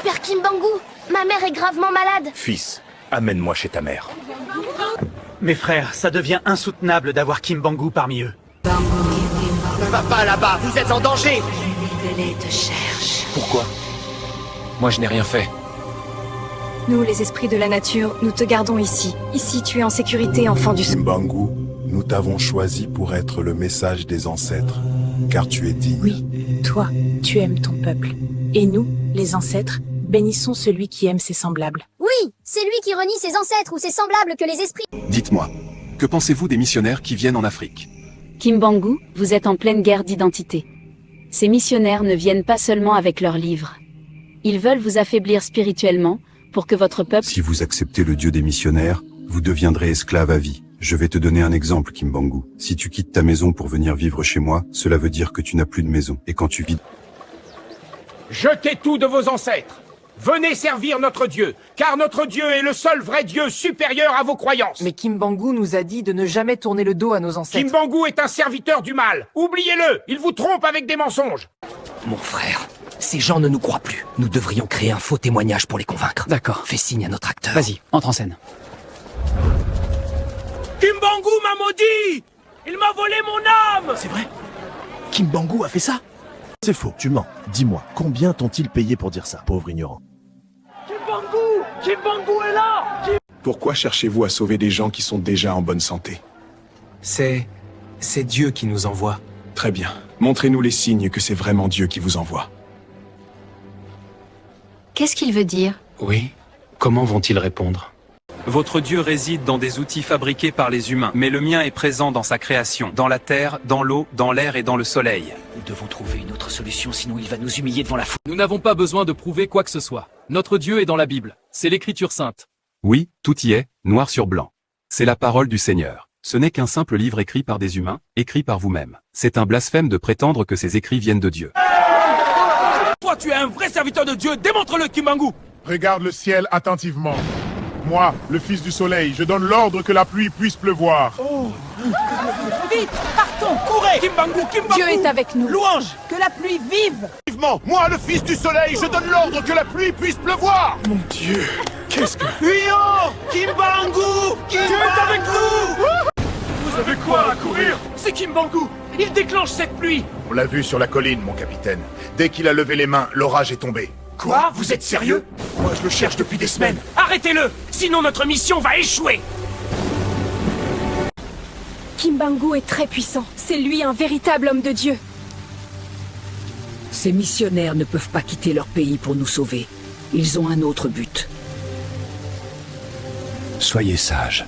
Père Kimbangu, ma mère est gravement malade. Fils, amène-moi chez ta mère. Mes frères, ça devient insoutenable d'avoir Kimbangu parmi eux. Ne va pas là-bas, vous êtes en danger. Les te cherchent. Pourquoi? Moi, je n'ai rien fait. Nous, les esprits de la nature, nous te gardons ici. Ici, tu es en sécurité, enfant du... Kimbangu, nous t'avons choisi pour être le message des ancêtres, car tu es digne. Oui, toi, tu aimes ton peuple. Et nous, les ancêtres, bénissons celui qui aime ses semblables. Oui, c'est lui qui renie ses ancêtres ou ses semblables que les esprits... Dites-moi, que pensez-vous des missionnaires qui viennent en Afrique? Kimbangu, vous êtes en pleine guerre d'identité. Ces missionnaires ne viennent pas seulement avec leurs livres. Ils veulent vous affaiblir spirituellement, pour que votre peuple... Si vous acceptez le Dieu des missionnaires, vous deviendrez esclave à vie. Je vais te donner un exemple, Kimbangu. Si tu quittes ta maison pour venir vivre chez moi, cela veut dire que tu n'as plus de maison. Et quand tu vis... Jetez tout de vos ancêtres. Venez servir notre Dieu, car notre Dieu est le seul vrai Dieu supérieur à vos croyances. Mais Kimbangu nous a dit de ne jamais tourner le dos à nos ancêtres. Kimbangu est un serviteur du mal. Oubliez-le, il vous trompe avec des mensonges. Mon frère, ces gens ne nous croient plus. Nous devrions créer un faux témoignage pour les convaincre. D'accord. Fais signe à notre acteur. Vas-y, entre en scène. Kimbangu m'a maudit. Il m'a volé mon âme. C'est vrai? Kimbangu a fait ça? C'est faux, tu mens. Dis-moi, combien t'ont-ils payé pour dire ça, pauvre ignorant? Kimbangu est là. Pourquoi cherchez-vous à sauver des gens qui sont déjà en bonne santé? C'est Dieu qui nous envoie. Très bien. Montrez-nous les signes que c'est vraiment Dieu qui vous envoie. Qu'est-ce qu'il veut dire? Oui. Comment vont-ils répondre? Votre Dieu réside dans des outils fabriqués par les humains, mais le mien est présent dans sa création, dans la terre, dans l'eau, dans l'air et dans le soleil. Nous devons trouver une autre solution, sinon il va nous humilier devant la foule. Nous n'avons pas besoin de prouver quoi que ce soit. Notre Dieu est dans la Bible. C'est l'écriture sainte. Oui, tout y est, noir sur blanc. C'est la parole du Seigneur. Ce n'est qu'un simple livre écrit par des humains, écrit par vous-même. C'est un blasphème de prétendre que ces écrits viennent de Dieu. Toi, tu es un vrai serviteur de Dieu. Démontre-le, Kimbangu. Regarde le ciel attentivement. Moi, le fils du soleil, je donne l'ordre que la pluie puisse pleuvoir. Oh. Vite, partons, courez. Kimbangu, Kimbangu. Dieu est avec nous. Louange. Que la pluie vive. Vivement, moi, le fils du soleil, je donne l'ordre que la pluie puisse pleuvoir. Mon Dieu, qu'est-ce que... Fuyons. Kimbangu. Dieu est avec nous. Vous avez quoi à courir? C'est Kimbangu. Il déclenche cette pluie. On l'a vu sur la colline, mon capitaine. Dès qu'il a levé les mains, l'orage est tombé. Quoi? Vous êtes sérieux? Moi, je le cherche depuis des semaines. Arrêtez-le, sinon notre mission va échouer. Kimbangu est très puissant. C'est lui un véritable homme de Dieu. Ces missionnaires ne peuvent pas quitter leur pays pour nous sauver. Ils ont un autre but. Soyez sages.